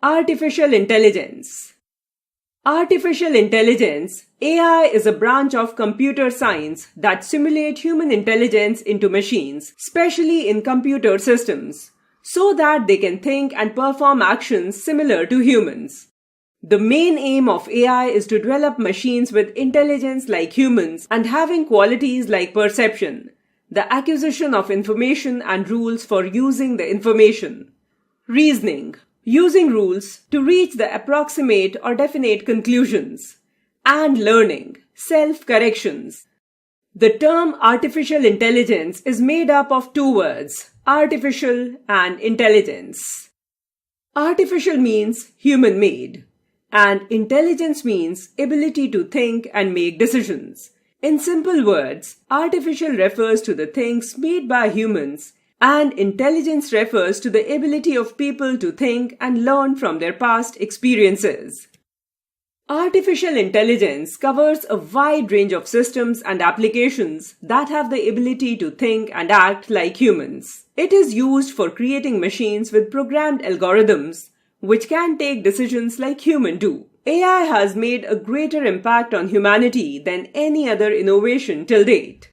Artificial Intelligence. Artificial intelligence, AI, is a branch of computer science that simulate human intelligence into machines, especially in computer systems, so that they can think and perform actions similar to humans. The main aim of AI is to develop machines with intelligence like humans and having qualities like perception, the acquisition of information and rules for using the information. Reasoning, using rules to reach the approximate or definite conclusions. And learning, self-corrections. The term artificial intelligence is made up of two words, artificial and intelligence. Artificial means human-made, and intelligence means ability to think and make decisions. In simple words, artificial refers to the things made by humans, and intelligence refers to the ability of people to think and learn from their past experiences. Artificial intelligence covers a wide range of systems and applications that have the ability to think and act like humans. It is used for creating machines with programmed algorithms, which can take decisions like humans do. AI has made a greater impact on humanity than any other innovation till date.